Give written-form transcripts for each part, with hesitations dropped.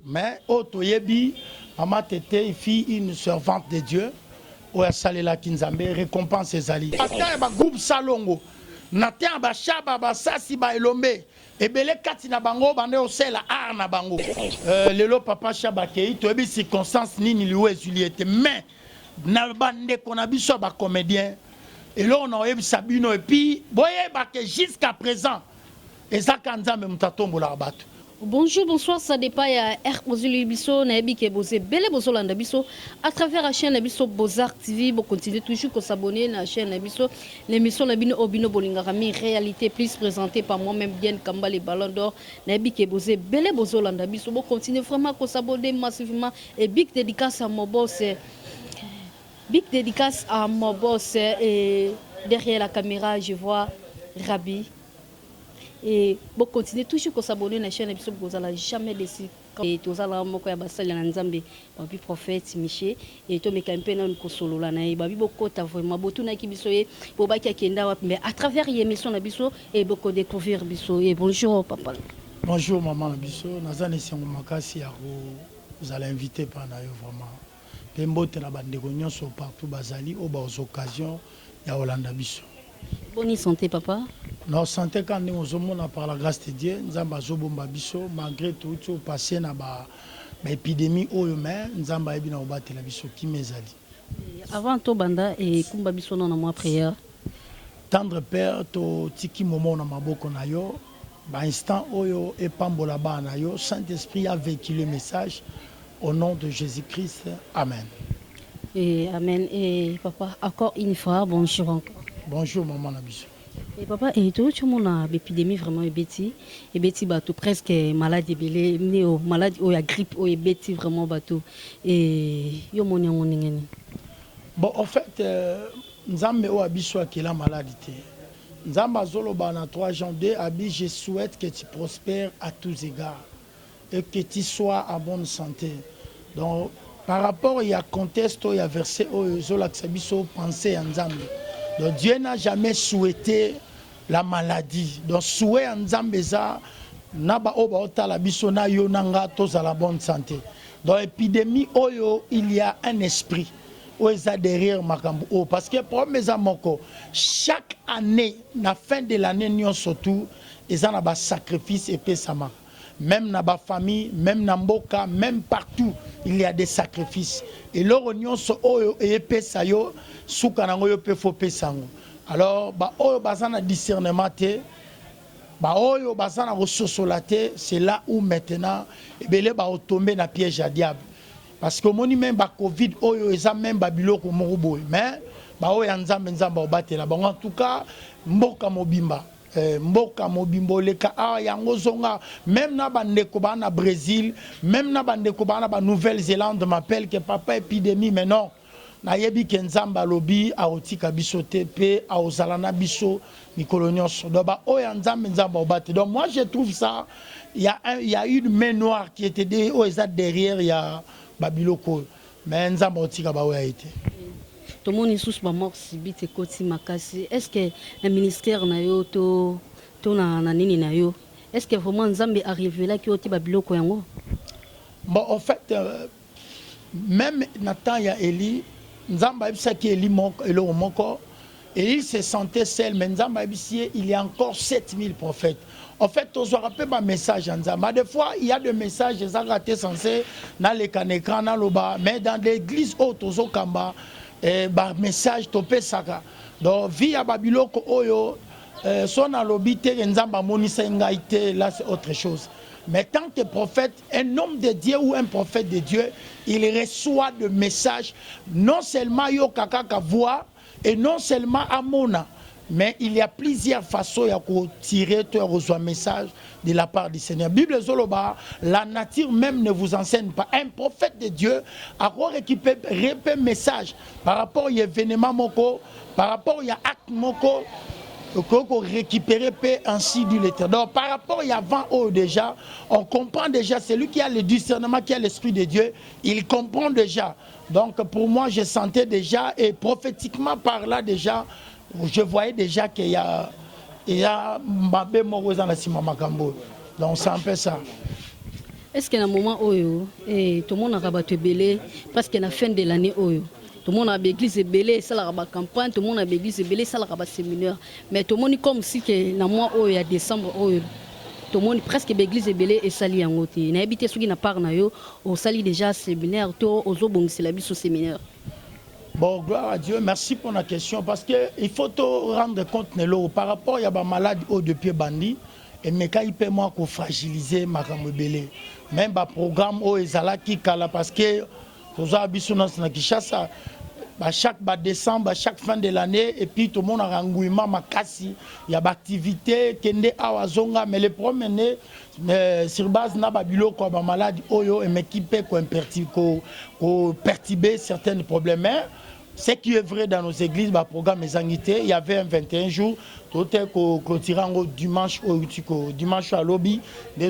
Mais Otoyebi, Maman Tété, fille une servante de Dieu. Oya salela kinzambe récompense ses alliés. Ata ba groupe salongo. Natin ba shaba ba sasi ba elombe. Ebele kati na bango bande osela ar na bango. Lelo papa shaba kei to ebi circonstance nini liwe Juliette mais na bande kona biso ba comédien. Et là on a eu Sabino et puis boye ba que jusqu'à présent ezaka nzambe mutatombo la bato. Bonjour, bonsoir, ça dépend à R. Ozuli Bisso, Naebi Kebose, Bele Bozolanda Bisso, à travers la chaîne Nabiso Bozar TV, vous continuez toujours à s'abonner à la chaîne Nabiso, l'émission Nabino Obino Bolingarami, réalité plus présentée par moi-même, bien Kamba les ballons d'or, Naebi Kebose, Bele Bozolanda Bisso, vous continuez vraiment à s'abonner massivement et big dédicace à mon boss, et derrière la caméra, je vois Rabi. Et bon, continuez toujours à s'abonner à la chaîne, vous n'allez jamais décider. Et tous les gens qui ont été Nzambe, le prophète Miché, et tous les gens qui ont été solo là, et beaucoup de vraiment beaucoup de qui bisoye, beaucoup qui kenda mais à travers l'émission na biso et beaucoup découvrir biso. Et bonjour papa. Bonjour maman biso, nazane sengo makasi ya vous allez inviter pendant vraiment. Pembote na bande nyonso partout bazali au bas occasion ya Olanda biso. Bonne santé papa. Non, santé quand nous avons par la grâce de Dieu, nous avons zobomba biso malgré tout passé na ba épidémie au humain, nous avons ebina obate la biso qui mezali. Avant to banda et kumba biso na moi prière. Tendre Père to tiki momo na maboko na yo, ba instant oyo e pambola ba na yo, Saint-Esprit a véhiculé le message au nom de Jésus-Christ. Amen. Et amen et papa encore une fois bonjour encore. Bonjour maman na biso. Et papa, et tout le monde a l'épidémie vraiment et Betty bateau presque malade belé néo malade ou la grippe ou Betty vraiment bateau et yo moni ngeni. Bon en fait nzambe o abiso akela maladie. Nzamba zolo bana 3 janvier abi je souhaite que tu prospères à tous égards et que tu sois en bonne santé. Donc par rapport il y a contexte il y a verset o zola biso penser en nzambe. Donc Dieu n'a jamais souhaité la maladie. Donc souhait en Zambeza naba oba otala biso na yo nanga tous à la bonne santé. Dans l'épidémie oyo il y a un esprit oza derrière makambo o parce que pour mes amoko chaque année la fin de l'année nyon surtout ils en a ba sacrifice et pesama. Même dans la famille, même dans Mboka, même partout, il y a des sacrifices. Et l'orion so oyo et pesayo soukanango yo pe fo pesango. Alors ba oyo bazana discernement te, ba oyo bazana ressosolate, c'est là où maintenant ebele ba tomber na piège à diable. Parce que moni même ba Covid oyo eza même ba biloko morubo, mais ba oyo nzambe nzamba obatela. Bon en tout cas, Mboka mobimba mboka mobimbo leka a yango zonga même na bandeko ba na Brésil même na bandeko ba na ba Nouvelle-Zélande m'appelle que papa épidémie mais non na yebi ke nzamba lobi a otika biso te pe a ozalana biso mikolo nyonso do ba oya nzambe nzamba obate. Donc moi je trouve ça il y a une main noire qui était derrière il y a babiloko mais nzamba otika ba oya été. Tout le monde sous ma mort sibite koti makasi. Est-ce que le ministère na yo to na nini na yo? Est-ce que vraiment Nzambe arrive là qui oti babiloko yango? Bon en fait même Nathan ya Eli Nzamba ibisa ki Eli moko elo moko et il se sentait seul mais Nzamba ibisi il y a encore 7000 prophètes. En fait, on se rappelle un message en Nzamba. Des fois, il y a des messages qui sont censés dans les écrans dans le bas mais dans l'église haute aux Kamba message topé saka donc via babiloko oyo son alobité nzamba monisa ngaité là c'est autre chose mais tant que prophète un homme de Dieu ou un prophète de Dieu il reçoit de messages non seulement yo kaka voix et non seulement amona mais il y a plusieurs façons de tirer un message de la part du Seigneur. Bible Zoloba, la nature même ne vous enseigne pas. Un prophète de Dieu a récupéré un message par rapport à l'événement moko, par rapport à l'acte moko, qu'on récupérer ainsi du l'Éternel. Donc par rapport à avant déjà, on comprend déjà, celui qui a le discernement, qui a l'Esprit de Dieu, il comprend déjà. Donc pour moi, je sentais déjà, et prophétiquement par là déjà, je voyais déjà qu'il y a Mbappé Morosa na Sima Makambo. Donc c'est un peu ça. est-ce que na moment oyo tout le monde a rabattu belé presque na fin de l'année oyo tout le monde a l'église belé ça la rabat campagne tout le monde a l'église belé ça la rabat séminaire mais tout le monde comme si que na mois oyo à décembre oyo tout le monde presque l'église belé et sali en côté na habité ceux qui na part na yo au sali déjà séminaire to ozo bongisi la biso séminaire. Bon, gloire à Dieu, merci pour la question parce qu'il faut te rendre compte Nelo par rapport à ya ba malade au depuis bandi et mais quand il peut moi qu'on fragiliser ma belé même ba programme au ezala qui kala parce que tous abisso na Kinshasa chaque décembre chaque fin de l'année et puis tout le monde a rangouillement makasi il y a activité kende awazonga mais le problème est sur base na babilo quoi ba malade oyo et mais qui peut ko perturber certains problèmes. Ce qui est vrai dans nos églises, le programme des angités, il y avait un 21 jours, tout est clôturé en dimanche à lobby,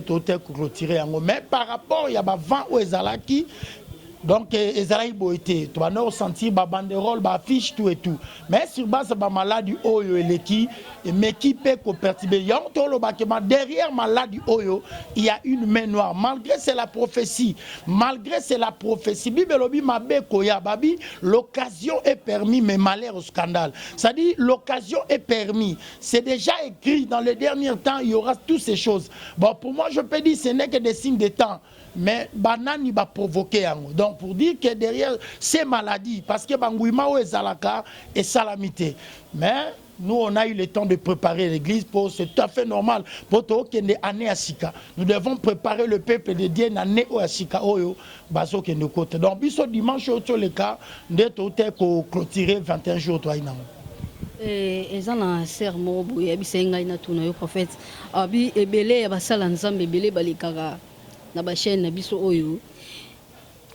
tout est clôturé en mais par rapport, il y a 20 aux Ezalaki, donc Ezalaki boité, tu vas nous sentir banderole, affiche tout et tout. Mais sur base de maladie oyo eleki, mais qui peut perturber. Derrière maladie oyo, il y a une main noire. Malgré c'est la prophétie, Bibelobi mabe koya babi, l'occasion est permis, mais malheur au scandale. Ça dit l'occasion est permis. C'est déjà écrit dans les derniers temps, il y aura toutes ces choses. Bon, pour moi, je peux dire ce n'est que des signes de temps. Mais banani va provoquer donc pour dire que derrière ces maladies parce que bangouima ou ezalaka et salamité mais nous on a eu le temps de préparer l'église pour c'est tout à fait normal pour tout kende année à Sika nous devons préparer le peuple de Dieu année au Sika oyo baso kende côté donc biso dimanche au le cas de tout ko clôturer 21 jours toi ina ezana sermo boya bisenga ina tuna yo prophète abi ebele ya basala nzambe ebele balikaka na ba chaîne na biso oyo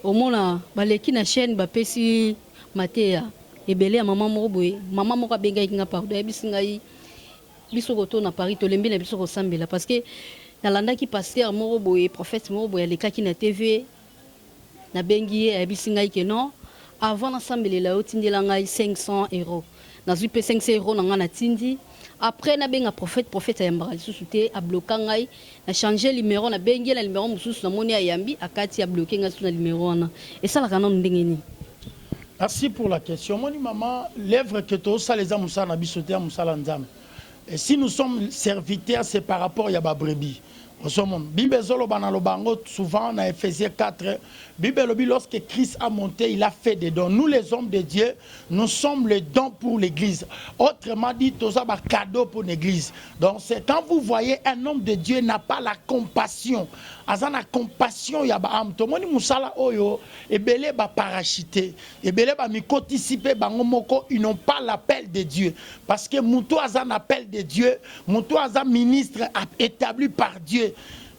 omona baleki na chaîne bapesi mateya ebele ya mama moko abengai nga pardon ya bisingai biso koto na Paris tolembi na biso kosambela parce que nalandaki pasteur moko boye prophète moko boye alekaki na TV na bengi ye ya bisingai ke non avant na sambelela yo tindela ngai 500 euros nazwi pe 500 euros na nga na tindi. Après na benga prophète ya mbara lisusu te a bloqué ngai na changer numéro na bengi na numéro mususu na moni ayambi akati a bloqué ngai sur na numéro wana et ça la kana ndengeni. Merci pour la question. Moni maman, l'œuvre que tu as les amusa na bisoté amusala nzam. Et si nous sommes serviteurs c'est par rapport à ba brebis. Bible zolo banalo bango souvent dans Ephésiens 4 Bible lobi lorsque Christ a monté il a fait des dons nous les hommes de Dieu nous sommes les dons pour l'église autrement dit tout ça un cadeau pour l'église donc c'est quand vous voyez un homme de Dieu n'a pas la compassion azana compassion ya ba am to moni musala oyo ebele ba parachuté ebele ba mikotisipe bango moko ils n'ont pas l'appel de Dieu parce que muto azana appel de Dieu muto azana ministre établi par Dieu.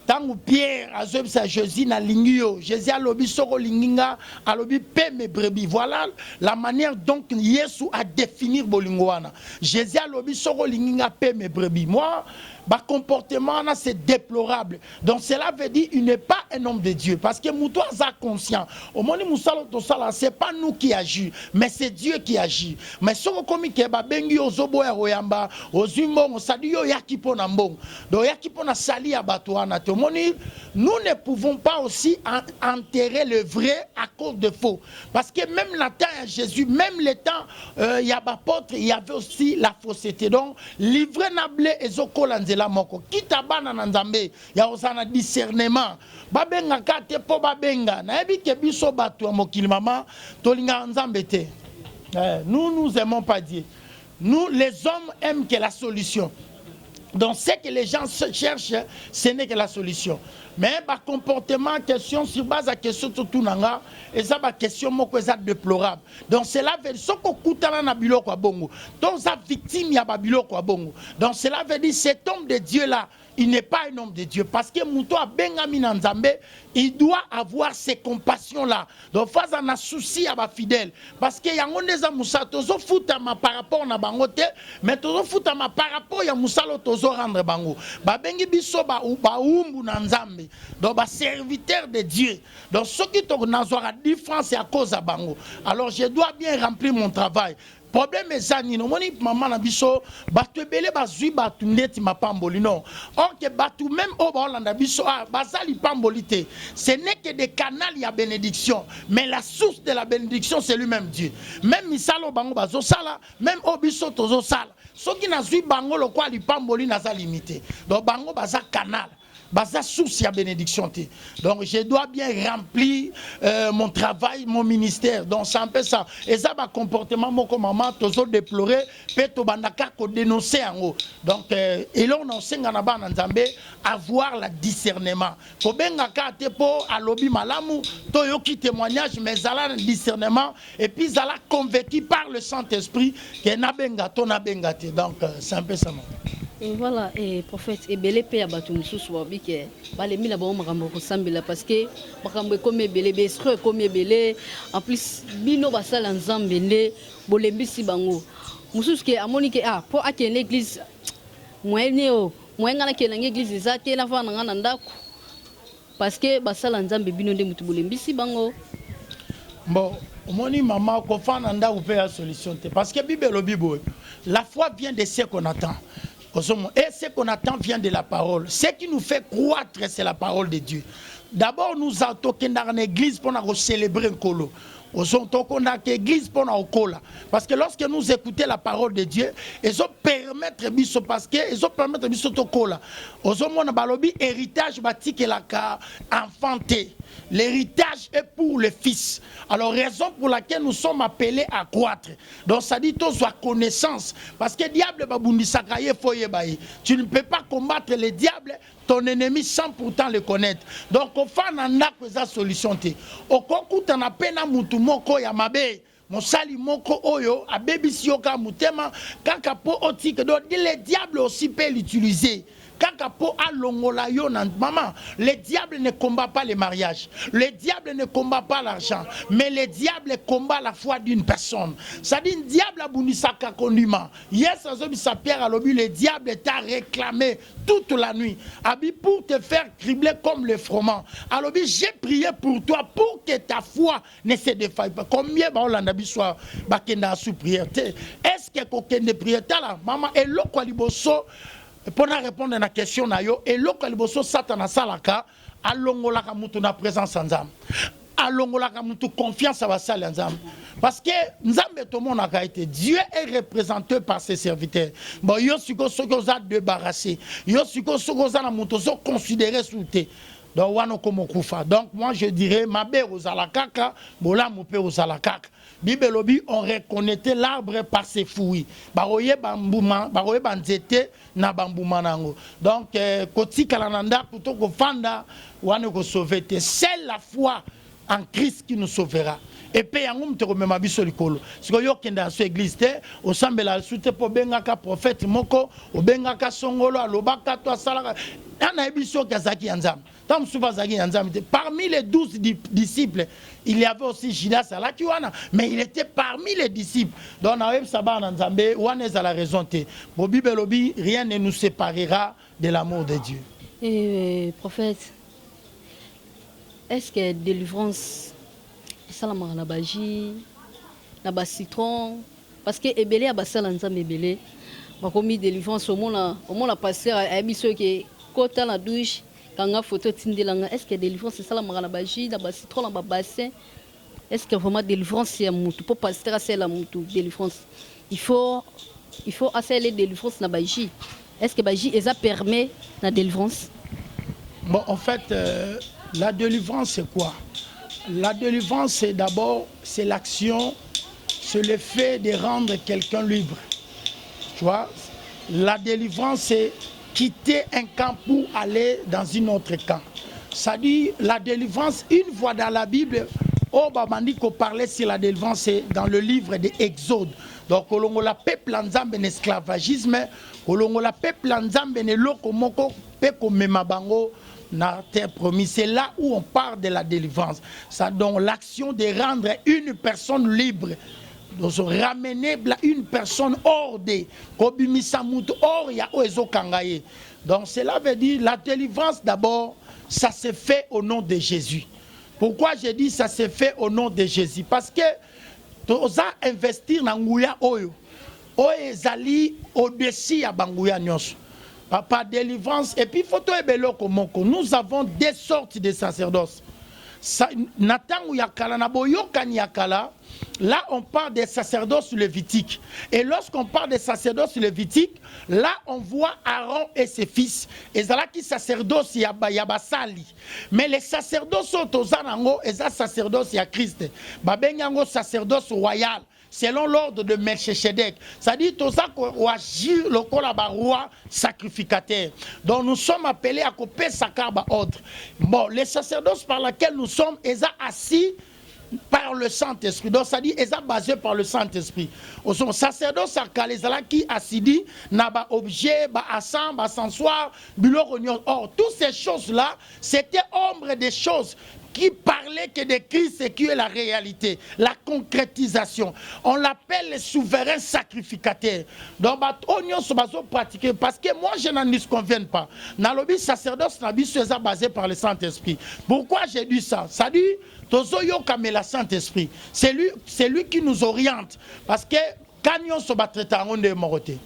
Tant Pierre a Jésus na lingio, Jésus a lobi soro linginga, a lobi pe me brebis. Voilà la manière donc Yesu a définir bolingoana. Jésus a lobi soro linginga pe me brebis. Moi, bah comportement là c'est déplorable. Donc cela veut dire il n'est pas un homme de Dieu parce que mouto a conscient. Au moment où c'est pas nous qui agissons, mais c'est Dieu qui agit. Mais ce comme que ba bengi ozobo ya royamba, ozumo sadio yakipo na mbong. Donc yakipo na sali ya batoana. Nous ne pouvons pas aussi enterrer le vrai à cause de faux. Parce que même le temps à Jésus, même le temps il y a apôtre, il y avait aussi la fausseté. Donc livrer nablé et zokolanzela moko. Kitabana nanzambe, ya osana discernement. Babenga kate po babenga. Na ebi ke biso batu mokili mama tolinga nzambe te. Nous aimons pas Dieu. Nous les hommes aiment que la solution. Donc, ce que les gens cherchent, ce n'est que la solution. Mais, par comportement, question sur base à question sur tout nanga, et ça, ma question, moi, c'est déplorable. Donc, cela veut dire, ce qu'on coûte à la bilo quoi bongo. Donc, sa victime, il y a babilo quoi bongo. Donc, cela veut dire, cet homme de Dieu là, il n'est pas un homme de Dieu. Parce que Mouto a Benjamin Nzambe, il doit avoir ces compassions-là. Donc, face à un souci à ma fidèle. Parce que y a un des amoussa, tozo foutama par rapport à bangote, mais tozo foutama par rapport à moussa lo tozo rendre bango. Ba bengi biso ba umbu Nzambe. Donc, ba serviteur de Dieu. Donc, ce qui te n'a différence c'est à cause de bango. Alors, je dois bien remplir mon travail. problème eza nini omoni mama na biso bato ebele bazwi bato ndeti mapamboli non orke bato même oyo baolanda biso baza lipamboli te ce n'est que des canaux ya bénédiction mais la source de la bénédiction c'est lui-même Dieu même misala oyo bango bazosala même oyo biso tozosala soki nazwi bango lokwa lipamboli naza limité donc bango baza canal baza source ya bénédiction te. Donc je dois bien remplir mon travail, mon ministère. Donc c'est un peu ça. Et ça va comportement mon maman toujours déplorer, peut bandaka ko dénoncer en haut. Donc et là on enseigne en bas en Zambé avoir le discernement. Faut bien te po à lobby malamu to yoki témoignage mais ça le discernement et puis ça l'a convaincu par le Saint-Esprit que na benga to na bengate. Donc c'est un peu ça. Et voilà, et prophète, et belé paye à Batoum sous Wabike, balemi la bombe rambo sambila parce que Bakambe comme belé, bestre comme belé, en plus bino basal en zambele, bolembi si bango. Moussous qui a monique pour à une église, moi néo, moi ngana qui est une église zate la fois n'angana parce que basal en zambe bino de mutu bolembi si bango. Bon, moni maman ko fa nanda ou la solution parce que Bible le Bible, la foi vient de ce qu'on attend. Et ce qu'on attend vient de la parole. Ce qui nous fait croître, c'est la parole de Dieu. D'abord, nous avons dans l'église pour célébrer un colo. Parce que lorsque nous écoutons la parole de Dieu, ils ont permettre parce que ils ont permettre de cola. Ils ont héritage bâti la enfanté. L'héritage est pour le fils. Alors raison pour laquelle nous sommes appelés à croître. Donc ça dit tous soit connaissance parce que diable tu ne peux pas combattre le diable ton ennemi sans pourtant le connaître. Donc au fond on a que solution te. Au concours t'en a peine à mutu moko ya mabe. Mosali moko oyo abebisi yoka mutema kaka po otike donc le diable aussi peut l'utiliser. Maman, le diable ne combat pas le mariage, le diable ne combat pas l'argent, mais le diable combat la foi d'une personne. Ça dit, le diable a bounisaka condiment. Yes, Pierre a le diable t'a réclamé toute la nuit. Abi pour te faire cribler comme le froment. Alors j'ai prié pour toi pour que ta foi ne se défaille pas. Combien on soit bakenda sous prière. Est-ce que quelqu'un de prière là, maman et le liboso pour répondre à la question nayo et le liboso satana salaka alongolaka mutu na présence ensemble. Alongolaka mutu confiance à basal ensemble. Parce que Nzambe tout le monde a été Dieu est représenté par ses serviteurs. Bon yo siko soko za débarrassé. Yo siko soko za na mutu so considéré sous te. Donc wano komo kufa. Donc moi je dirais mabe ozalakaka, bola moupe ozalakaka. Bibelobi on reconnaît l'arbre par ses fruits. Baroye bambuma, baroye banzete na bambuma nango. Donc koti kalananda kuto ko fanda wano ko sauver. C'est la foi en Christ qui nous sauvera. Et puis yango mteko mema biso likolo. Siko yo kenda so église te, osambela sute po bengaka prophète moko, obengaka songolo alobaka to salaka. Ana ebiso kazaki yanzam. Parmi les 12 disciples, il y avait aussi Judas Alakiwana, mais il était parmi les disciples. Donc, on a la raison. Pour Bible, rien ne nous séparera de l'amour de Dieu. Et prophète, est-ce que délivrance, ça la marabaji, la bas citron, parce que Ebélé a bassé l'ensemble Ebélé, ma commis délivrance au moins la passer à Ebiso qui est côté la douche. Est-ce que délivrance c'est ça la marabaji, la citron, la bassin? Est-ce que vraiment délivrance c'est un moutou pour passer à la moutou délivrance? Il faut assez les délivrances na baji. Est-ce que baji ça permet la délivrance? Bon, en fait, la délivrance c'est quoi? La délivrance c'est d'abord c'est l'action, c'est le fait de rendre quelqu'un libre. Tu vois? La délivrance c'est quitter un camp pour aller dans un autre camp. Ça dit la délivrance, une fois dans la Bible, Babandi qu'on parlait sur la délivrance, c'est dans le livre de Exode. Donc, on la peuple ensemble en esclavagisme, on la peuple ensemble en lokomoko, peko memabango na terre promise. C'est là où on parle de la délivrance. Ça donne l'action de rendre une personne libre. Donc ramener une personne hors des donc cela veut dire la délivrance d'abord ça se fait au nom de Jésus. Pourquoi j'ai dit ça se fait au nom de Jésus? Parce que toza investir na nguya oyo ezali au-dessus ya banguya nyonso. Papa, délivrance, et puis photo et beloko moko. Nous avons des sortes de sacerdoces. Natangu yakala na boyokani yakala. Là, on parle des sacerdoces lévitiques. Et lorsqu'on parle des sacerdoces lévitiques, là, on voit Aaron et ses fils. Et là, qui sacerdoce yabasali. Mais les sacerdoces autozanango, et ça sacerdoce ya Christ. Babenyango sacerdoce royal. Selon l'ordre de Melchizedek. C'est-à-dire tout ça qu'on agit le roi sacrificateur. Donc nous sommes appelés à couper sa carbe ordre. Bon, les sacerdoces par lesquels nous sommes, ils sont assis par le Saint-Esprit. Donc ça dit, ils sont basés par le Saint-Esprit. Au son sacerdoce à qui assidi, n'a pas objet, ba assemble, ba s'asseoir, bureau réunion. Or, toutes ces choses-là, c'était ombre des choses qui parlait que de Christ et qui est la réalité, la concrétisation. On l'appelle le souverain sacrificateur. Donc, on se pratiquer parce que moi, je n'en conviens pas. Dans le sacerdoce, c'est basé par le Saint-Esprit. Pourquoi j'ai dit ça? Ça dit, la Saint-Esprit. C'est lui qui nous oriente. Parce que quand on se bat en de moroté.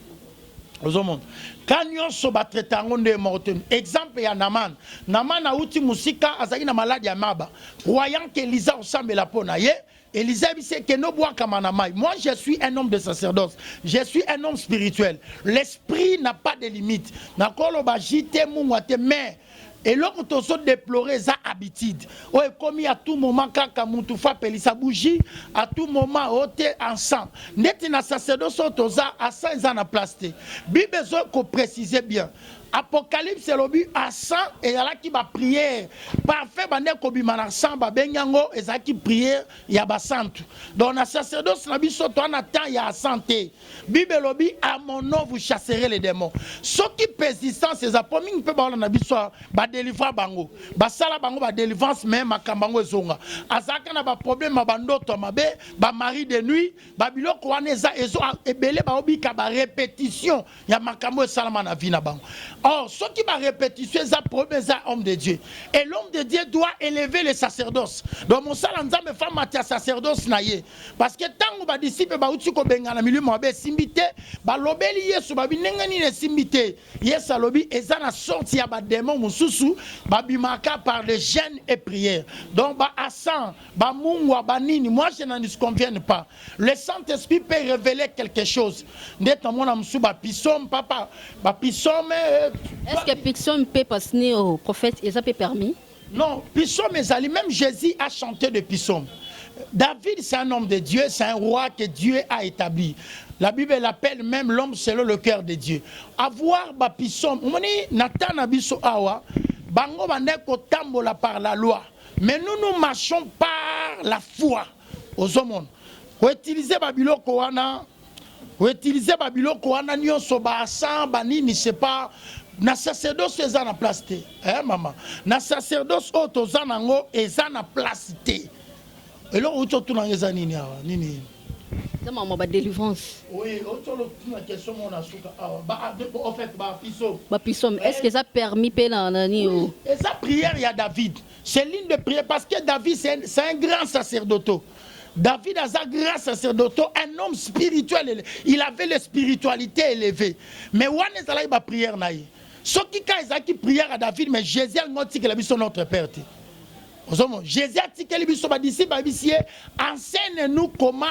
Quand on se bat en de moroté. Exemple, il y a Naman. Naman a outi musika azaki na maladie ya maba. Croyant qu'Élisa ressemble la peau na ye. Élisa dit que no bois comme Anamai. Moi, je suis un homme de sacerdoce. Je suis un homme spirituel. L'esprit n'a pas de limite. Nakolo ba jite mungwate mais et là, on se déplorer sa habitude. On est commis à tout moment, quand on fait sa bougie, à tout moment, on est ensemble. Net na sacerdoce, on a 100 ans à placer. Bible besoin qu'on précise bien. Apocalypse, c'est le but à 100 et il y a là qui va prier. Parfait, bande ko bimana 100 ba benyango et ça qui prière il y a 100. Donc la sacerdoce na biso to na temps il y a 100. Bible lobi à mon nom vous chasserez les démons. Ce qui persistance ces apôtres peut ba na biso ba délivrer bango. Ba sala bango ba délivrance même makambango ezonga. Azaka na ba problème ba ndoto mabe ba mari de nuit ba biloko wana eza ezo ebele ba obi ka ba répétition ya makambo esalama na vie na bango. Or, ce qui m'a répétition, c'est un homme de Dieu. Et l'homme de Dieu doit élever les sacerdoces. Donc, mon salanza me fait mater sacerdoce naïe. Parce que tant que les disciples sont benga na milieu mabe simbité, ba lobeli yesu ba binengani ne simbité. Yes alobi ezana sorti ya ba démon mususu, ba bimaka par les jeûnes et prières. Donc ba asan, ba mungwa ba nini, moi je n'en conviens pas. Le Saint-Esprit peut révéler quelque chose. Ndeta mona musu ba pisom papa, ba pisom. Est-ce que Pixom peut passer au prophète et ça peut permis? Non, Pixom et Ali, même Jésus a chanté de Pixom. David, c'est un homme de Dieu, c'est un roi que Dieu a établi. La Bible l'appelle même l'homme selon le cœur de Dieu. Avoir ba Pixom, on dit Nathan abiso awa, bango bandeko tambola par la loi. Mais nous marchons par la foi aux hommes. Pour utiliser Babylone Koana. Vous utilisez Babylone ko wana nyonso ba asan banini c'est pas na sacerdoce eza na place te maman na sacerdoce auto zanango eza na place te elo uto tuna eza nini awa nini ça maman ba délivrance oui auto le tuna question mona suka awa ba en fait ba pisom est-ce que ça permis pe na nani o et ça prière il y a David c'est l'une de prière parce que David c'est un grand sacerdote. David a sa grâce sacerdotal, un homme spirituel, il avait la spiritualité élevée. Mais où est-ce qu'il a prière naïe? Ce qui a qui prière à David, mais Jésus a dit qu'il a vu son notre père. Jésus a dit qu'il a vu son disciple, enseigne-nous comment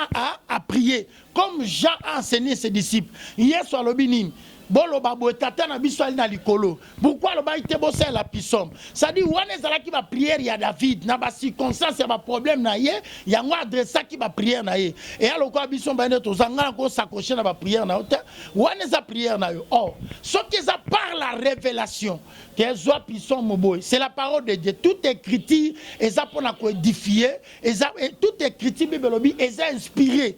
à prier. Comme Jean a enseigné ses disciples. Hier soir, le binim. Bolo babo tata na biso ali na likolo. Pourquoi le ba ite bossa la pisom? Ça dit wana zala ki ba prière ya David na ba circonstance ya ba problème na ye, ya ngo adressa ki ba prière na ye. Et alors quoi biso ba ne to zanga ko s'accrocher na ba prière na ota. Wana za prière na yo. Oh, ce qui ça par la révélation que soit pisom moboy, c'est la parole de Dieu. Tout écrit et ça pour na ko édifier, et tout écrit bibelobi et ça inspiré.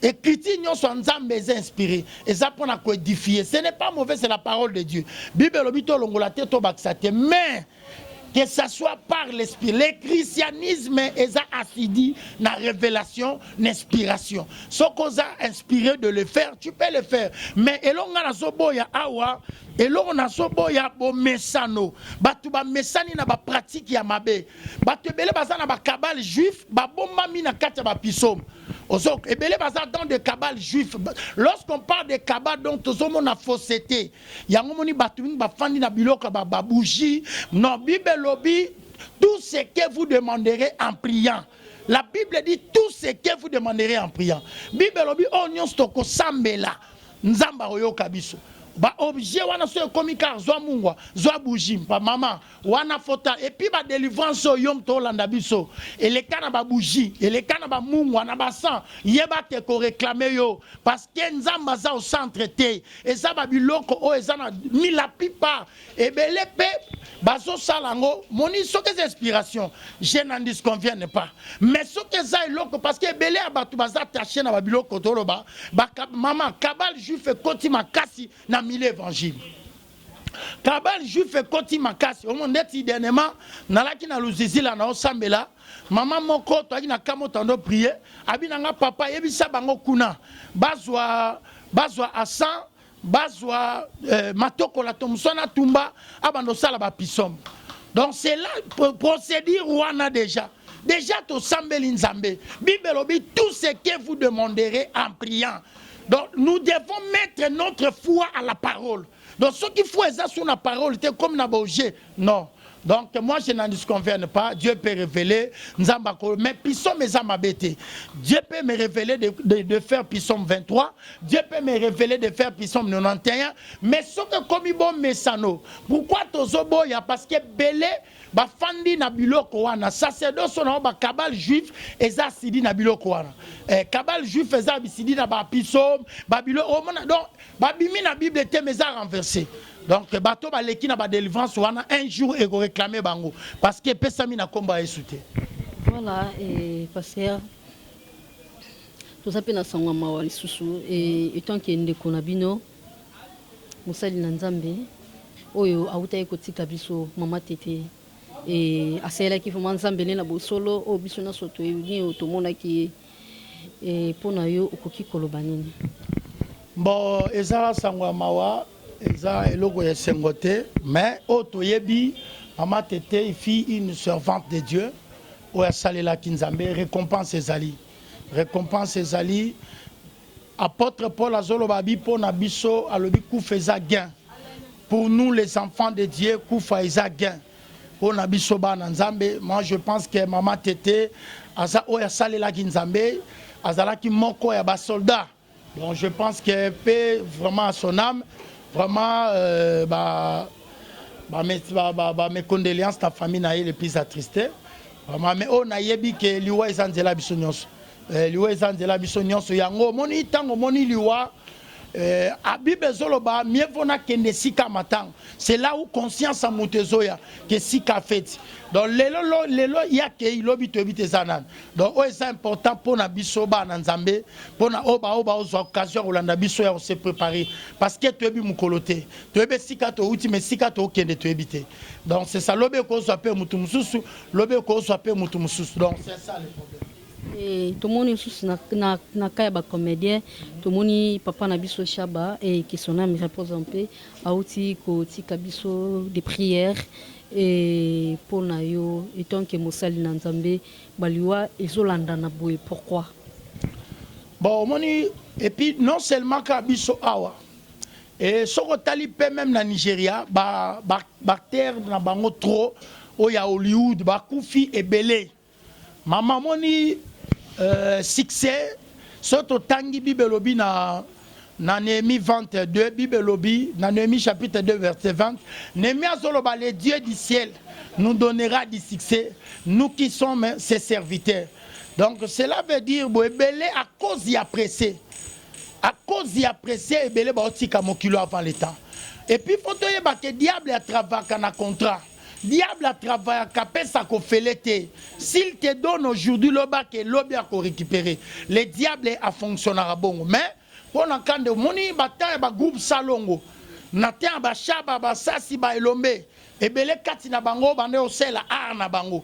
Et critique sont inspirés. Et ça pour nous édifier. Ce n'est pas mauvais, c'est la parole de Dieu. Bible l'obito longolate to baxate. Mais que ça soit par l'esprit. Le christianisme est assidi na révélation, n'inspiration. Ce qu'on a inspiré de le faire, tu peux le faire. Mais elonga na soboya awa, elonga na soboya bo mesano. Batu ba mesani na ba pratique ya mabe. Batu bele bazana ba kabal juif, ba bomba mi na kati ba pisom. Et bien, dans des cabales juifs. Lorsqu'on parle de cabales, donc, tout le monde a fausseté. Il y a un moment où il bougie. Non, Bible lobby, tout ce que vous demanderez en priant. La Bible dit tout ce que vous demanderez en priant. Bible lobby, on stoko sambela. Nzamba oyo kabiso. Ba objet wana so komi car zo mungwa zo bougie pa maman wana fota et puis ba délivrance yom to landa biso et les kana ba bougie et les kana ba mungwa na ba sang yeba te ko réclamer yo parce que nzamba za au centre te et ça ba biloko o ezana mi la plupart et belé pe bazo salango moni so que inspiration je n'en disconviens pas mais so que ça loko parce que belé abatu baza attaché na ba biloko to loba ba maman kabal juif koti makasi na mille évangile. Kabal juif et koti makasi. Au monde est dernièrement, nalaki na luzizi la na osambela. Maman moko to na kamo tando prier. Abina nga papa yebisa bango kuna. Bazwa asan, bazwa matoko la tomsona tumba abando sala ba pisom. Donc c'est là procédure wana déjà. Déjà to sambeli nzambe. Bible obi tout ce que vous demanderez en priant. Donc nous devons mettre notre foi à la parole. Donc ce qu'il faut c'est sur la parole, c'est comme na boje. Non. Donc moi je n'en disconviens pas. Dieu peut révéler Nzambako, mais Psaume Zamabete. Dieu peut me révéler de faire Psaume 23. Dieu peut me révéler de faire Psaume 91. Mais ce que comme bon mesano. Pourquoi tozobo ya parce que belé ba fandi na biloko wana sacerdoce na ba kabal juif eza sidi na biloko wana. Kabal juif eza sidi na ba Psaume, ba biloko donc ba bimi na Bible te meza renversé. Donc bateau ba leki na ba délivrance wana un jour et go réclamer bango parce que pesami na komba esouté. Voilà et pasteur tout ça pe na sangwa mawa lisusu et tant que ndeko na bino musali na nzambe oyo auta ekotika biso mama tete et asela ki fuma nzambe na bosolo o biso na soto ni otomona ki et pona yo okoki koloba nini. Bon ezala sangwa mawa eza eloko ya sengote mais otoyebi mama tete fille une servante de Dieu o salela kinzambe récompense ezali apôtre Paul azolo babi pona biso alobi kufeza gain pour nous les enfants de Dieu kufa eza gain pona biso bana nzambe. Moi je pense que mama tete aza o salela kinzambe azala ki moko ya ba soldat. Donc je pense que paix vraiment à son âme. Vraiment, mes condoléances à la famille naïe les plus attristés. Vraiment, mais on a yebi que liwa ezanzela bisonyos. Liwa ezanzela bisonyos. Yango moni tango moni liwa. A Bible zoloba mieux vaut na kende sika matang. C'est là où conscience a mutezoya que sika fait. Donc lelo ya ke ilobi to bite zanan. Donc c'est important pour na biso ba na nzambe, pour na oba aux occasions olanda biso ya se préparer parce que to bi mukolote. To be sika to uti mais sika to kende to ebite. Donc c'est ça lobe ko so pe mutu mususu, lobe ko so pe mutu mususu. Donc c'est ça le problème. Et tout le monde est na kaya comédien, tout le monde papa na biso Chaba et qui son âme repose en paix, a outi ko tika biso des prières et pour na yo et tant que mosali na nzambe baliwa ezolanda na boye pourquoi. Bon moni et puis non seulement ka biso awa et soko tali pe même na Nigeria ba terre na bango trop o ya Hollywood ba kufi ebele mama moni succès soto tangi Bible lobi na Néhémie 22 Bible lobi na Néhémie chapitre 2 verset 20 Néhémie azoloba le Dieu du ciel nous donnera du succès nous qui sommes ses serviteurs. Donc cela veut dire ebele à cause y a pressé ebele ba otika mokilo avant le temps et puis faut te yeba que diable a travaillé na contrat. Diable a travaillé à capé ça qu'on fait l'été. S'il te donne aujourd'hui l'oba que l'obi a récupéré, le diable a fonctionné à bon. Mais pour l'encan de moni bataille ba groupe salongo, natin ba chaba ba sasi ba elombe, et belé kati na bango bande au sel ar na bango.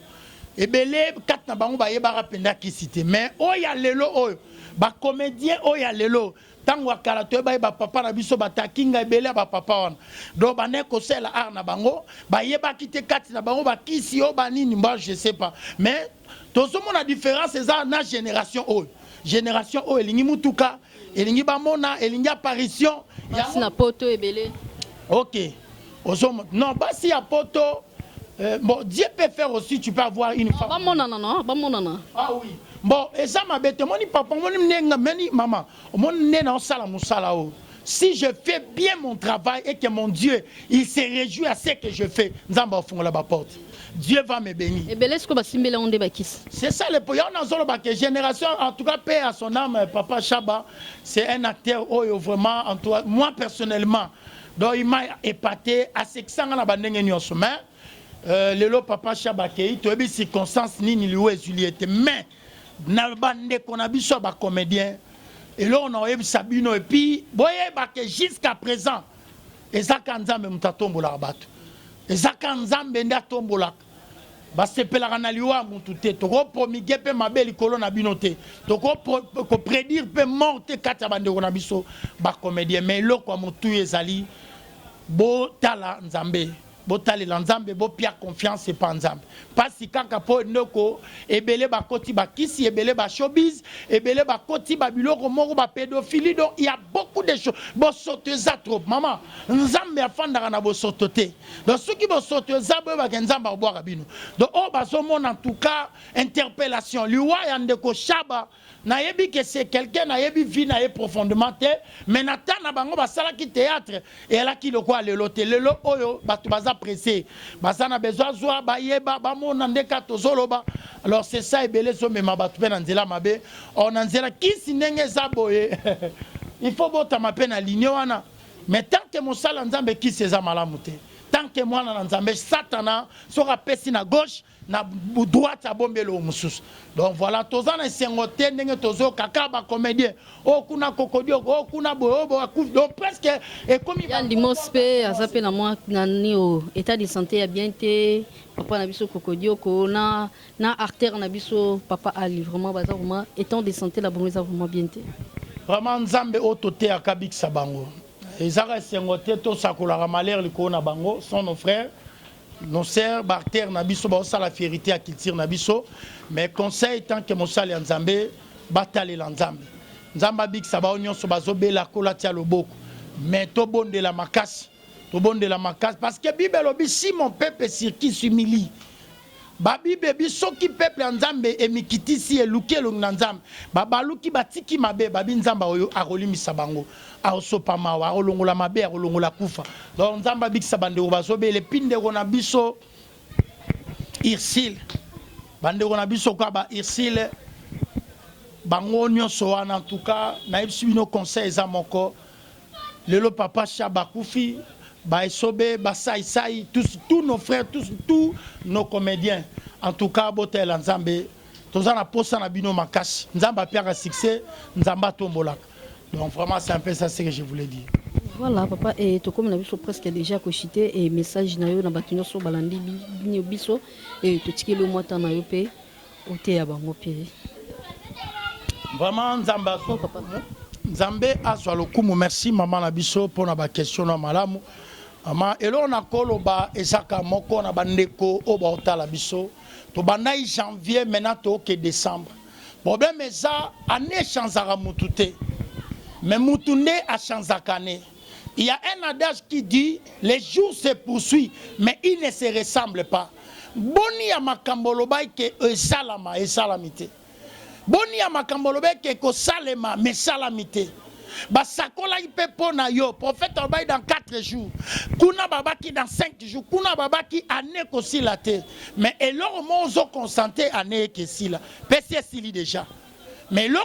Et belé kat na bango ba yeba rapenda qui cité. Mais oya lelo oyo, ba comédien oya lelo. Tango akala to ba papa na biso batakinga ebele ba papa wana do bane ko sela ar na bango ba yeba kite kati na bango ba kisi o banini mba je sais pas mais tout ce monde a différence ça na génération génération o elingi mutuka elingi bamona elingi apparition basi na poto ebele. OK non basi ya poto bon Dieu peut faire aussi, tu peux avoir une femme. Ah oui. Bon, et ça m'a bête. Moni papa, moni maman. Moni nena osala musala o. Si je fais bien mon travail et que mon Dieu, il se réjouit à ce que je fais, nzamba fonga la porte. Dieu va me bénir. C'est ça le point. On a zolo ba génération, en tout cas paix à son âme, papa Chaba, c'est un acteur vraiment en toi. Moi personnellement, donc il m'a épaté à ce que ça na bandenge nyonso mais lelo papa Chabakei to ebi circonstance nini liwe Juliette mais na bande qu'on a biso ba comédien et là on a eu Sabino et puis boye ba que jusqu'à présent ezaka nzambe mutatombola bato ezaka nzambe nda tombola ba sepela kana liwa mutu te to ko promige pe mabeli kolo na bino te to ko prédire pe morte kata bande qu'on a biso ba comédien mais lo kwa mutu ezali bo tala nzambe botali la nzambe bo pia confiance et pas nzambe parce que kaka po ndoko ebele ba koti ba kisi ebele ba showbiz ebele ba koti ba biloko moko ba pédophilie donc il y a beaucoup de choses bo soteza trop maman nzambe afandaka na bo sotote donc ceux qui bo soteza bo ba nzambe boaka bino donc oh ba so mon en tout cas interpellation liwa ya ndeko Chaba na yebi que c'est quelqu'un na yebi vie na ye profondément mais natana bango ba sala ki théâtre et là qui le quoi le lote lelo oyo batu baza pressé basana besoin zwa ba yeba ba mona ndeka tozoloba alors c'est ça ebele so mema batu pe na nzela mabe on nzela kisi ndenge za boye il faut bota mape na ligne wana mais tant que mosala nzambe kisi eza malamu te tant que mwana na nzambe satana sera pesi na gauche na droite à bombelo mususu donc voilà tozana sengote ndenge tozo kaka ba comédien o kuna kokodio o kuna bobo donc presque et comme il y mospe azape na moi nani o état de santé ya bien te papa na biso kokodio ko na artère na biso papa ali vraiment baza vraiment état de santé la bonne vraiment bien te vraiment nzambe otote akabik sabango ezaka sengote to sakola malheur liko na bango sont nos frères nos sœurs barter nabiso ba la fierté à culture nabiso mais conseil tant que mosali nzambe batale la nzambe nzamba big saba onyo so bazobela kola tia loboko mais to bonde la makasi parce que bible lobi si mon peuple sur qui s'humilie babi bebi soki peuple nzambe emikitisi elukelo na nzambe babaluki batiki mabe babi nzamba oyo akolimisa bango aosopa mawa akolongola mabe akolongola kufa donc nzamba bikisa bandeko bazobele pindeko na biso Irsile bandeko na biso kwa ba Irsile bango nyonso wana en tout cas na yebisi bino conseil eza moko lelo papa Chaba kufi ba esobe ba sai tous nos frères tous nos comédiens en tout cas botel nzambe tozana posa na bino makasi nzamba piaka succès nzamba tombolaka donc vraiment c'est un peu ça ce que je voulais dire. Voilà papa et to comme na biso presque déjà kochité et message na yo na batunyo so balandi biso et to tikelo mota na yo pe ote ya bango pe vraiment nzamba so papa nzambe azwa lokumu merci maman na biso pour na ba question na malamu ama elo na koloba ezaka moko na bandeko o ba otala biso to bandai janvier maintenant to ke décembre problème eza année chanzaka mutute mais mutunde a chanzakane. Il y a un adage qui dit les jours se poursuivent mais ils ne se ressemblent pas. Boni ya makamboloba ke salama et salamité. Boni ya makamboloba ke ko salema mais salamité. Basakola ipe pona yo prophète obay dans 4 jours. Kuna babaki dans 5 jours. Kuna babaki année ko silate. Mais eloro mozo consenté année ke sila. Pese sili déjà. Mais la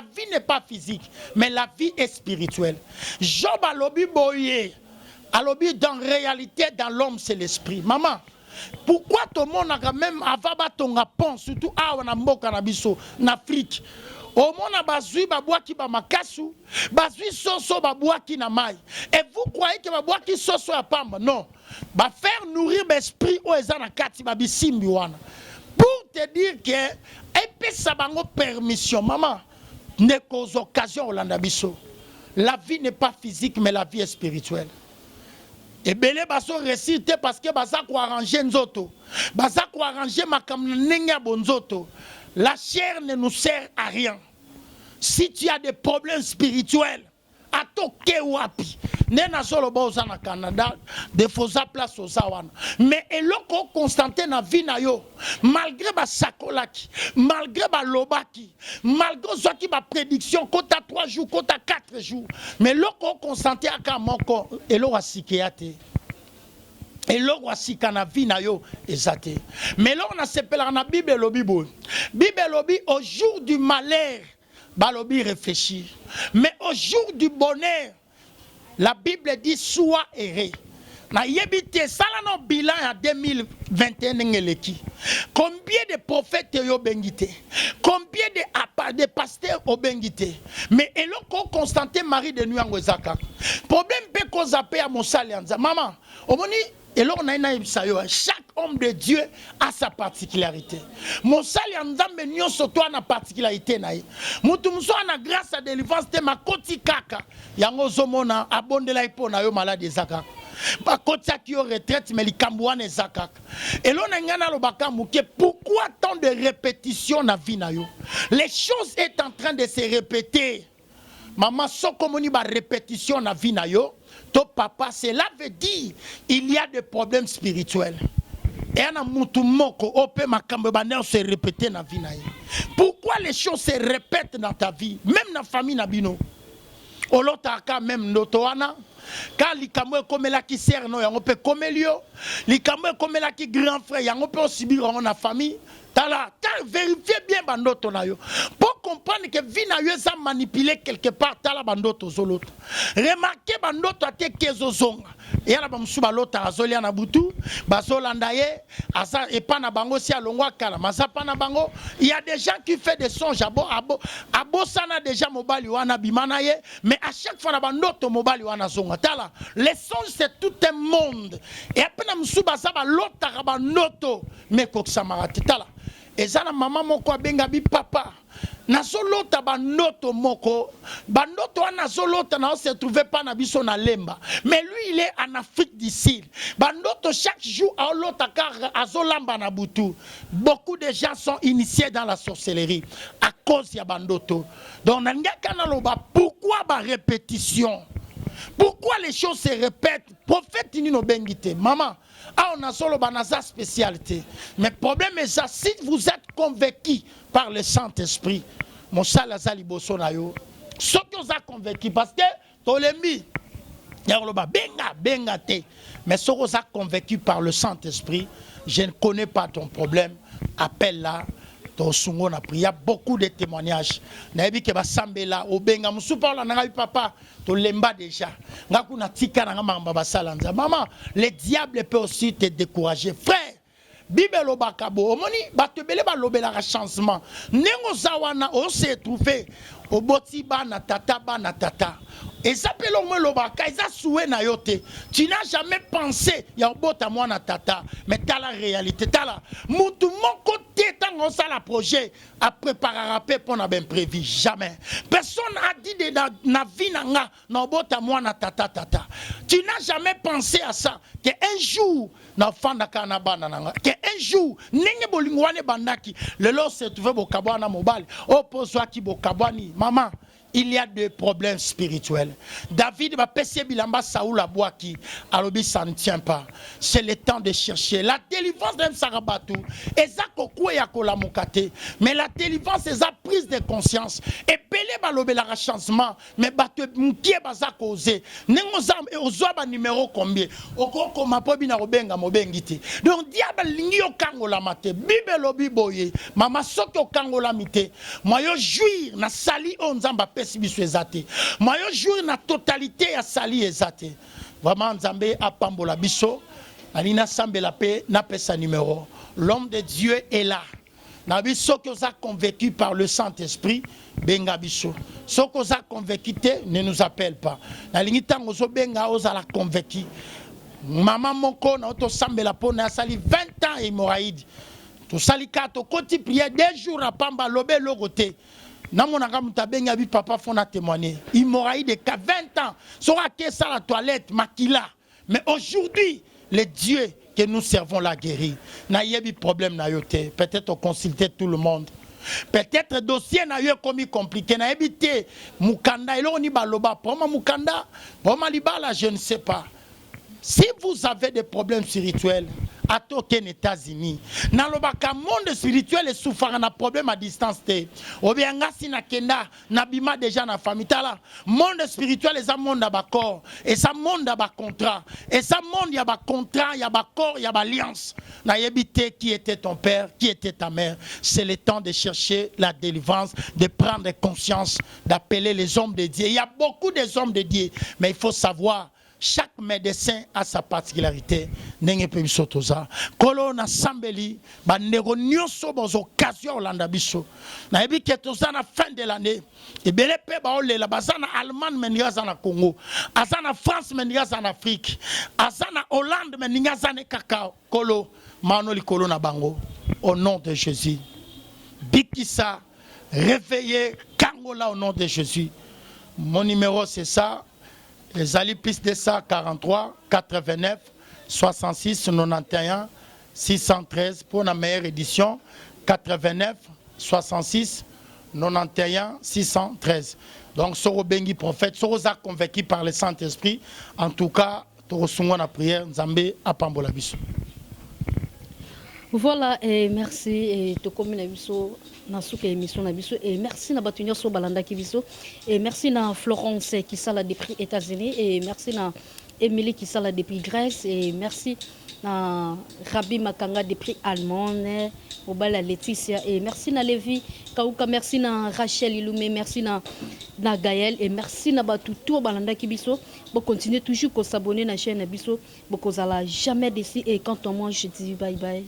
vie n'est pas physique, mais la vie est spirituelle. Job a lobi boye, a lobi dans réalité, dans l'homme c'est l'esprit. Maman, pourquoi tout le monde a quand même avaba ton pont, surtout à Wanamboka Nabiso, en Afrique? Au monde a bazui babouaki ba makasu, bazui soso babouaki na mai. Et vous croyez que babouaki soso ya pamba? Non. Ba faire nourrir l'esprit au ezana kati babisimbi wana. Pour te dire que et ça bango permission maman ne cause occasion Olanda biso la vie n'est pas physique mais la vie est spirituelle et belé baso réciter parce que baza ko arranger nzoto baza ko arranger makamna ndenge bonzoto la chair ne nous sert à rien. Si tu as des problèmes spirituels, à toke wapi. Nena solo boza na Canada, de fosa place aux awana. Mais eloko constanté na vie na yo, malgré ba sakolaki, malgré ba lobaki, malgré ce qui ba prédiction, kota 3 jours, kota 4 jours. Mais loko constanté aka moko, elo wasikeate. Et là, voici qu'on a vu na yo ezate. Mais là, on a s'appelé dans la Bible lobi bo. Bible lobi au jour du malheur, balobi réfléchir. Mais au jour du bonheur, la Bible dit sois erré. Na yebite sala no bilan en 2021 ngeleki. Combien de prophètes yo bengite? Combien de pasteurs au bengite? Mais eloko Constantin Marie de Nuango Zaka. Problème pe ko zape à Mosalianza. Maman, omoni chaque homme de Dieu a sa particularité. Mosali Nzambe nyonso to na particularité na ye. Mutu muso na grâce à délivrance te makoti kaka. Yango zomona abondela ipo na yo malade zaka. Ba kotia ki yo retraite mais likambouane zaka. Et l'on ngana lo bakamuke pourquoi tant de répétitions na vie na yo? Les choses est en train de se répéter. Maman sokomoni ba répétition na vie na yo. Ton papa, cela veut dire il y a des problèmes spirituels. Et un moutoumoko, ope makambebane se répéter dans la vie. Pourquoi les choses se répètent dans ta vie, même dans la famille nabino? Olotaka même notoana. Quand likamwe comme la qui sert no yango pe comme lio, likamwe comme la qui grand frère yango pe aussi bien dans la famille. Tala, vérifiez bien bandoto na yo. Pour comprendre que vie na yo ça manipulé quelque part tala bandoto zoloto. Remarquez bandoto ate kezo zonga. Et ya ba msuba lota azoli na butu, bazolanda ye, asa et pas na bango si alongwa kala, masapa na bango, il y a des gens qui fait des songes abo sana déjà mobali wana bimana ye, mais à chaque fois na bandoto mobali wana zonga. Tala, les songes c'est tout un monde. Et après na msuba sa ba lota bandoto, mais koksamarate tala. Et ça, maman moko abenga bi papa. Nazolota bandoto moko. Bandoto anazolota na se trouve pas na biso na lemba. Mais lui il est en Afrique du Sud. Bandoto chaque jour a lota car azolamba na butu. Beaucoup de gens sont initiés dans la sorcellerie à cause ya bandoto. Donc nangaka na loba pourquoi ba répétition? Pourquoi les choses se répètent? Prophète Nino Bengite, maman. Ah, on a solo banaza spécialité. Mais le problème est ça, si vous êtes convaincu par le Saint-Esprit, mon salazali bosonayo, ce que vous êtes convaincu, parce que Tolemi, benga te. Mais ce que vous êtes convaincu par le Saint-Esprit, je ne connais pas ton problème, appelle-la. Il y a beaucoup de témoignages. Papa, déjà. Maman, le diable peut aussi te décourager. Frère, Bible bakabo, omoni batebele ba lobela changement. Nengo zawana on s'est trouvé au botiba na tata ba na tata. Et ça peut l'homme lobaka, ils a souhait na yote. Tu n'as jamais pensé ya obota moi na tata, mais t'as la réalité, t'as la. Moutou mon côté tant ça la projet à préparer à paix pour na ben prévu jamais. Personne a dit de na vie na obota moi na tata tata. Tu n'as jamais pensé à ça que un jour na fanda kana bana nanga que un jour nenge bolingwane bandaki le lo se trouve bokabwana mobile opposoi ki bokabwani maman. Il y a des problèmes spirituels. David va passer bilamba Saoul à Boaki. Alobi ça ne tient pas. C'est le temps de chercher la délivrance d'un sarabatu. Et ça kokwe ya kola mukate. Mais la délivrance c'est sa prise de conscience. Et pelé balobe la changement. Mais batu mkie baza cause. Nengo zam et ozoa ba numéro combien. Okoko mapobi na robenga mobengiti. Donc diable lingi yo kangola mate. Bible lobi boye. Mama soko kangola mite. Moyo jouir na sali onzamba moi je joue na totalité à sali ezate. Vraiment Nzambe a pambola biso. Alina sambe la paix na pesa numéro. L'homme de Dieu est là. Na biso que vous a convaincu par le Saint-Esprit, benga biso. Ce que vous a convaincu ne nous appelle pas. Na lingita ngozo benga oza la convaincu. Maman moko na auto sambe la peau na sali 20 ans hémorroïde. To sali kato koti prière 2 jours à pamba lobé logoté. Namonaka mutabenga bi papa fona témoigner. Il m'aura eu de 20 ans. Sera que ça la toilette makila. Mais aujourd'hui, le Dieu que nous servons l'a guéri. Na yebi problème na yote. Peut-être consulter tout le monde. Peut-être dossier na yo comme compliqué na ebité mukanda elo ni baloba pour ma mukanda pour ma libala je ne sais pas. Si vous avez des problèmes spirituels, à token États-Unis, dans le monde spirituel et souffrant un problème à distance, ou bien ngasi na kenda nabima déjà na famille tala. Monde spirituel et ça monde à corps et ça monde à contrat et ça monde y a contrat, y a corps, y a alliance. Na yebité qui était ton père, qui était ta mère. C'est le temps de chercher la délivrance, de prendre conscience, d'appeler les hommes de Dieu. Il y a beaucoup des hommes de Dieu, mais il faut savoir. Chaque médecin a sa particularité. Nenge pe biso toza. Kolo na sambeli ba ndeko nyonso bozo occasion Olanda biso. Na ebi ke toza na fin de l'année. E bele pe ba olela bazana Allemagne menga za na Congo. Azana France menga za na Afrique. Azana Hollande menga za na kakao. Kolo manoli kolo na bango. Au nom de Jésus. Bikisa réveillez Kangola au nom de Jésus. Mon numéro c'est ça. Les alliés plus de ça, 43 89 66 91 613 pour la meilleure édition. 89 66 91 613. Donc, Soro Bengi prophète, Soro Zak convaincu par le Saint-Esprit. En tout cas, Toro Sungo na prière, Nzambe Apambola Biso. Voilà, et merci. Et to commune biso na souke émission na biso et merci na batunyo so balanda ki biso et merci na Florence qui sala depuis États-Unis et merci na Émilie qui sala depuis Grèce et merci na Rabi Makanga depuis Allemagne, Obala Laetitia et merci na Lévi Kauka, merci na Rachel Ilume, merci na Gaël et merci na batuto balanda ki biso. Bon continuez toujours à s'abonner na chaîne biso, bon jamais déçu et quand on mange je dis bye bye.